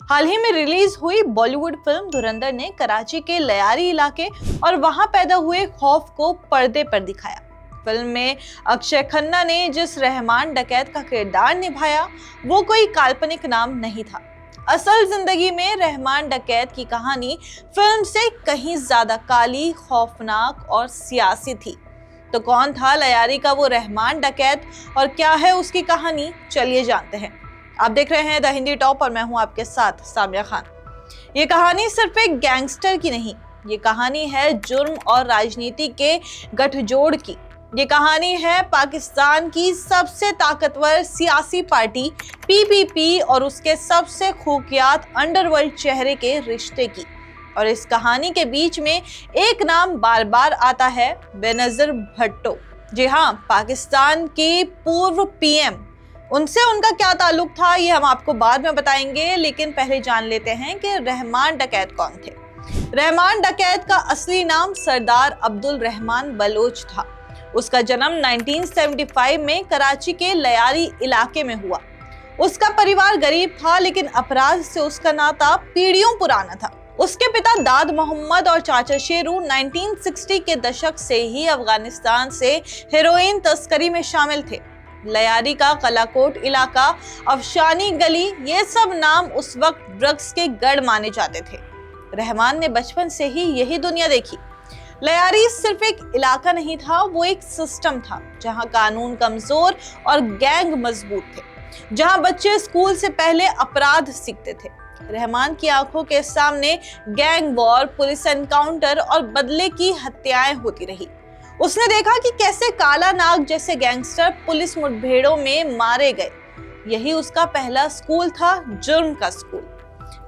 हाल ही में रिलीज हुई बॉलीवुड फिल्म धुरंधर ने कराची के लयारी इलाके और वहां पैदा हुए खौफ को पर्दे पर दिखाया। फिल्म में अक्षय खन्ना ने जिस रहमान डकैत का किरदार निभाया वो कोई काल्पनिक नाम नहीं था। असल जिंदगी में रहमान डकैत की कहानी फिल्म से कहीं ज्यादा काली, खौफनाक और सियासी थी। तो कौन था लयारी का वो रहमान डकैत और क्या है उसकी कहानी, चलिए जानते हैं। आप देख रहे हैं द हिंदी टॉप और मैं हूं आपके साथ सामिया खान। ये कहानी सिर्फ एक गैंगस्टर की नहीं, ये कहानी है जुर्म और राजनीति के गठजोड़ की। ये कहानी है पाकिस्तान की सबसे ताकतवर सियासी पार्टी पीपीपी और उसके सबसे खूबियात अंडरवर्ल्ड चेहरे के रिश्ते की। और इस कहानी के बीच में एक नाम बार बार आता है, बेनजीर भुट्टो। जी हाँ, पाकिस्तान के पूर्व पीएम। उनसे उनका क्या ताल्लुक था ये हम आपको बाद में बताएंगे, लेकिन पहले जान लेते हैं कि रहमान डकैत कौन थे। रहमान डकैत का असली नाम सरदार अब्दुल रहमान बलोच था। उसका जन्म 1975 में कराची के लयारी इलाके में हुआ। उसका परिवार गरीब था, लेकिन अपराध से उसका नाता पीढ़ियों पुराना था। उसके पिता दाद मोहम्मद और चाचा शेरू 1960 के दशक से ही अफगानिस्तान से हेरोइन तस्करी में शामिल थे। लयारी का कलाकोट इलाका, अफशानी गली, ये सब नाम उस वक्त ड्रग्स के गढ़ माने जाते थे। रहमान ने बचपन से ही यही दुनिया देखी। लयारी सिर्फ एक इलाका नहीं था, वो एक सिस्टम था जहां कानून कमजोर और गैंग मजबूत थे, जहां बच्चे स्कूल से पहले अपराध सीखते थे। रहमान की आंखों के सामने गैंग वॉर, पुलिस एनकाउंटर और बदले की हत्याएं होती रही। उसने देखा कि कैसे काला नाग जैसे गैंगस्टर पुलिस मुठभेड़ों में मारे गए। यही उसका पहला स्कूल था, जुर्म का स्कूल।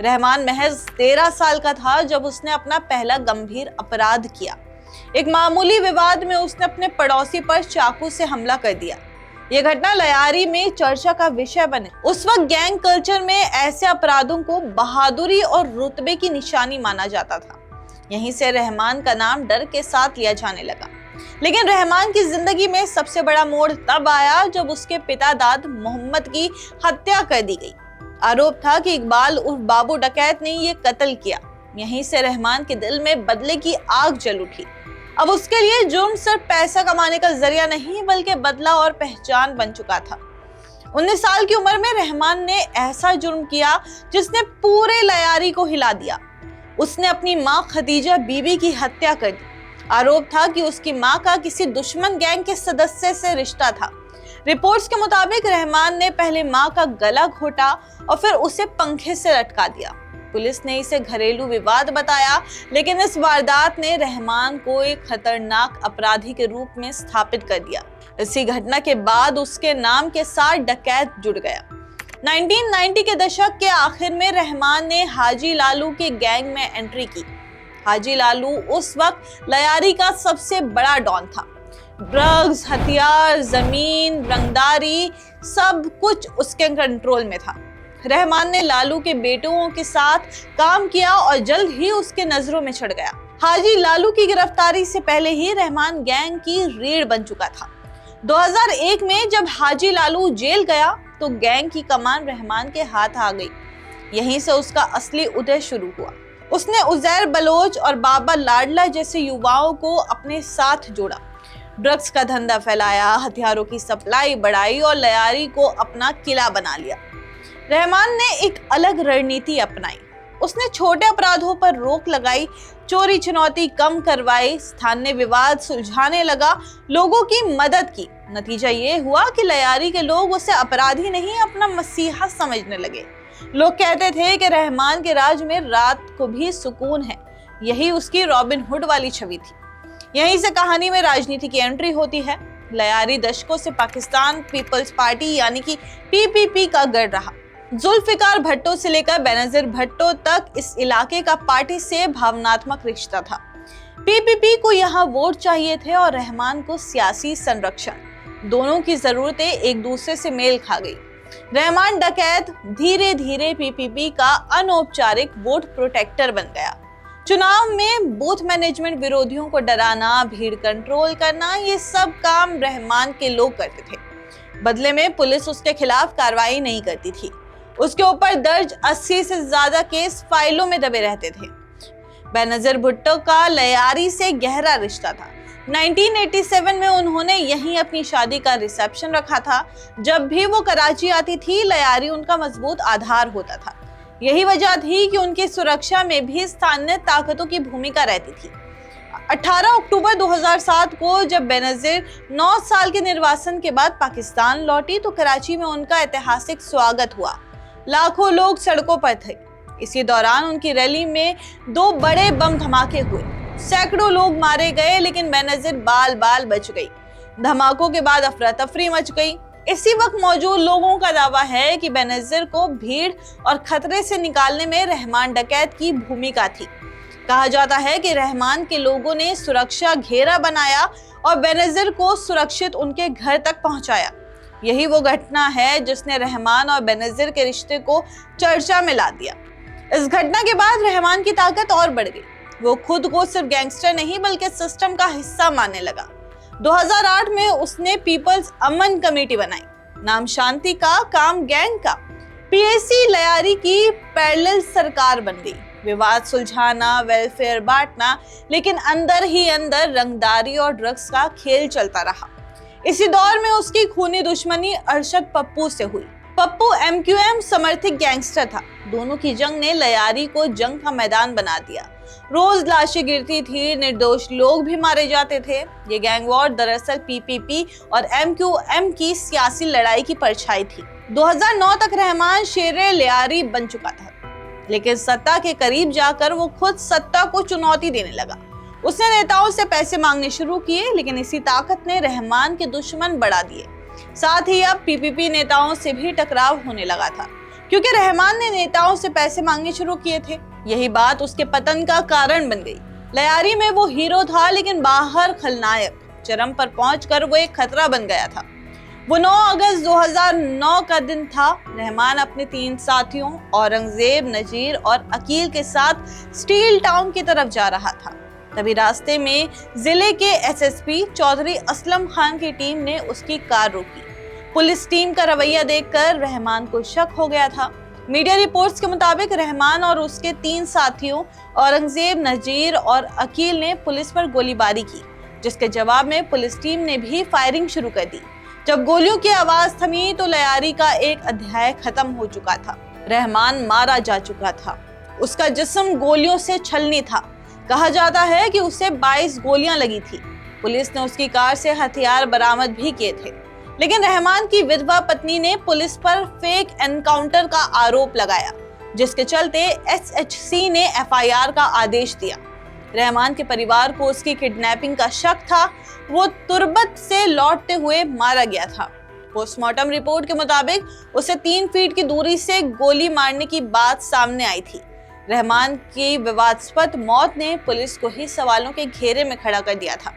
रहमान महज 13 साल का था जब उसने अपना पहला गंभीर अपराध किया। एक मामूली विवाद में उसने अपने पड़ोसी पर चाकू से हमला कर दिया। यह घटना लयारी में चर्चा का विषय बने। उस वक्त गैंग कल्चर में ऐसे अपराधों को बहादुरी और रुतबे की निशानी माना जाता था। यहीं से रहमान का नाम डर के साथ लिया जाने लगा। लेकिन रहमान की जिंदगी में सबसे बड़ा मोड़ तब आया जब उसके पिता दाद मोहम्मद की हत्या कर दी गई। आरोप था कि इकबाल उर्फ बाबू डकैत ने ये कत्ल किया। यहीं से रहमान के दिल में बदले की आग जल उठी। अब उसके लिए जुर्म सिर्फ पैसा कमाने का जरिया नहीं, बल्कि बदला और पहचान बन चुका था। 19 साल की उम्र में रहमान ने ऐसा जुर्म किया जिसने पूरे लयारी को हिला दिया। उसने अपनी माँ खदीजा बीबी की हत्या कर दी। आरोप था कि उसकी मां का किसी दुश्मन गैंग के सदस्य से रिश्ता था। रिपोर्ट्स के मुताबिक रहमान ने पहले मां का गला घोटा और फिर उसे पंखे से लटका दिया। पुलिस ने इसे घरेलू विवाद बताया, लेकिन इस वारदात ने रहमान को एक खतरनाक अपराधी के रूप में स्थापित कर दिया। इसी घटना के बाद उसके नाम के साथ डकैत जुड़ गया। 1990 के दशक के आखिर में रहमान ने हाजी लालू के गैंग में एंट्री की। हाजी लालू उस वक्त लयारी का सबसे बड़ा डॉन था। ड्रग्स, हथियार, जमीन, रंगदारी, सब कुछ उसके कंट्रोल में था। रहमान ने लालू के बेटों के साथ काम किया और जल्द ही उसके नजरों में चढ़ गया। हाजी लालू की गिरफ्तारी से पहले ही रहमान गैंग की रीढ़ बन चुका था। 2001 में जब हाजी लालू जेल गया तो गैंग की कमान रहमान के हाथ आ गई। यहीं से उसका असली उदय शुरू हुआ। उसने उजैर बलोच और बाबा लाडला जैसे युवाओं को अपने साथ जोड़ा, ड्रग्स का धंधा फैलाया, हथियारों की सप्लाई बढ़ाई और लयारी को अपना किला बना लिया। रहमान ने एक अलग रणनीति अपनाई। उसने छोटे अपराधों पर रोक लगाई, चोरी चुनौती कम करवाई, स्थानीय विवाद सुलझाने लगा, लोगों की मदद की। नतीजा ये हुआ कि लयारी के लोग उसे अपराधी नहीं, अपना मसीहा समझने लगे। लोग कहते थे कि रहमान के राज में रात को भी सुकून है। यही उसकी रॉबिन हुड वाली छवि थी। यहीं से कहानी में राजनीति की एंट्री होती है। लयारी दशकों से पाकिस्तान पीपल्स पार्टी यानी कि पीपीपी का गढ़ रहा। जुल्फिकार भट्टो से लेकर बेनजीर भुट्टो तक इस इलाके का पार्टी से भावनात्मक रिश्ता था। पीपीपी को यहाँ वोट चाहिए थे और रहमान को सियासी संरक्षण। दोनों की जरूरतें एक दूसरे से मेल खा गई। रहमान डकैत धीरे धीरे पीपीपी का अनौपचारिक वोट प्रोटेक्टर बन गया। चुनाव में बूथ मैनेजमेंट, विरोधियों को डराना, भीड़ कंट्रोल करना, ये सब काम रहमान के लोग करते थे। बदले में पुलिस उसके खिलाफ कार्रवाई नहीं करती थी। उसके ऊपर दर्ज 80 से ज्यादा केस फाइलों में दबे रहते थे। बेनजीर भुट्टो का लयारी से गहरा रिश्ता था। 1987 में उन्होंने यहीं अपनी शादी का रिसेप्शन रखा था। जब भी वो कराची आती थी, लयारी उनका मजबूत आधार होता था। यही वजह थी कि उनकी सुरक्षा में भी स्थानीय ताकतों की भूमिका रहती थी। 18 अक्टूबर 2007 को जब बेनजीर 9 साल के निर्वासन के बाद पाकिस्तान लौटी तो कराची में उनका ऐतिहासिक स्वागत हुआ। लाखों लोग सड़कों पर थे। इसी दौरान उनकी रैली में 2 बड़े बम धमाके हुए। सैकड़ों लोग मारे गए, लेकिन बेनजीर बाल बाल बच गई। धमाकों के बाद अफरा तफरी मच गई। इसी वक्त मौजूद लोगों का दावा है कि बेनजीर को भीड़ और खतरे से निकालने में रहमान डकैत की भूमिका थी। कहा जाता है कि रहमान के लोगों ने सुरक्षा घेरा बनाया और बेनजीर को सुरक्षित उनके घर तक पहुंचाया। यही वो घटना है जिसने रहमान और बेनजीर के रिश्ते को चर्चा में ला दिया। इस घटना के बाद रहमान की ताकत और बढ़ गई। वो खुद को सिर्फ गैंगस्टर नहीं बल्कि सिस्टम का हिस्सा मानने लगा। 2008 में उसने पीपल्स अमन कमेटी बनाई, नाम शांति का, काम गैंग का। पीएसी लयारी की पैरेलल सरकार बन गई। विवाद सुलझाना, वेलफेयर बांटना, लेकिन अंदर ही अंदर रंगदारी और ड्रग्स का खेल चलता रहा। इसी दौर में उसकी खूनी दुश्मनी अरशद पप्पू से हुई। पप्पू एमक्यूएम समर्थित गैंगस्टर था। दोनों की जंग ने लयारी को जंग का मैदान बना दिया। रोज लाशें गिरती थी, निर्दोष लोग भी मारे जाते थे। ये गैंग वॉर दरअसल पीपीपी और एमक्यूएम की सियासी लड़ाई की परछाई थी। 2009 तक रहमान शेरे लयारी बन चुका था, लेकिन सत्ता के करीब जाकर वो खुद सत्ता को चुनौती देने लगा। उसने नेताओं से पैसे मांगने शुरू किए, लेकिन इसी ताकत ने रहमान के दुश्मन बढ़ा दिए। साथ ही अब पीपीपी नेताओं से भी टकराव होने लगा था, क्योंकि रहमान ने नेताओं से पैसे मांगने शुरू किए थे। यही बात उसके पतन का कारण बन गई। लयारी में वो हीरो था, लेकिन बाहर खलनायक। चरम पर पहुंचकर वो एक खतरा बन गया था। वो 9 अगस्त 2009 का दिन था। रहमान अपने 3 साथियों औरंगजेब, नजीर और अकील के साथ स्टील टाउन की तरफ जा रहा था। तभी रास्ते में जिले के एसएसपी चौधरी असलम खान की टीम ने उसकी कार रोकी। पुलिस टीम का रवैया देखकर रहमान को शक हो गया था। मीडिया रिपोर्ट्स के मुताबिक रहमान और उसके 3 साथियों औरंगजेब, नजीर और अकील ने पुलिस पर गोलीबारी की, जिसके जवाब में पुलिस टीम ने भी फायरिंग शुरू कर दी। जब गोलियों की आवाज थमी तो लयारी का एक अध्याय खत्म हो चुका था। रहमान मारा जा चुका था। उसका जिस्म गोलियों से छलनी था। कहा जाता है कि उसे 22 गोलियां लगी थी। पुलिस ने उसकी कार से हथियार बरामद भी किए थे, लेकिन रहमान की विधवा पत्नी ने पुलिस पर फेक एनकाउंटर का आरोप लगाया, जिसके चलते एसएचसी ने एफआईआर का आदेश दिया। रहमान के परिवार को उसकी किडनैपिंग का शक था। वो तुर्बत से लौटते हुए मारा गया था। पोस्टमार्टम रिपोर्ट के मुताबिक उसे 3 फीट की दूरी से गोली मारने की बात सामने आई थी। रहमान की विवादास्पद मौत ने पुलिस को ही सवालों के घेरे में खड़ा कर दिया था।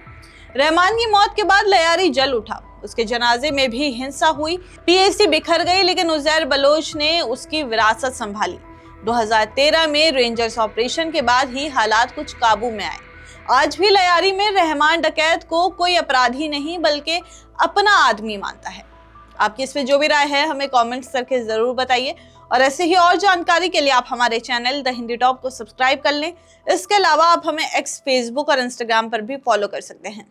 रहमान की मौत के बाद लयारी जल उठा। उसके जनाजे में भी हिंसा हुई। पीएसी बिखर गई, लेकिन उजैर बलोच ने उसकी विरासत संभाली। 2013 में रेंजर्स ऑपरेशन के बाद ही हालात कुछ काबू में आए। आज भी लयारी में रहमान डकैत को कोई अपराधी नहीं बल्कि अपना आदमी मानता है। आपकी इस पे जो भी राय है हमें कमेंट्स करके जरूर बताइए, और ऐसे ही और जानकारी के लिए आप हमारे चैनल द हिंदी टॉप को सब्सक्राइब कर लें। इसके अलावा आप हमें एक्स, फेसबुक और इंस्टाग्राम पर भी फॉलो कर सकते हैं।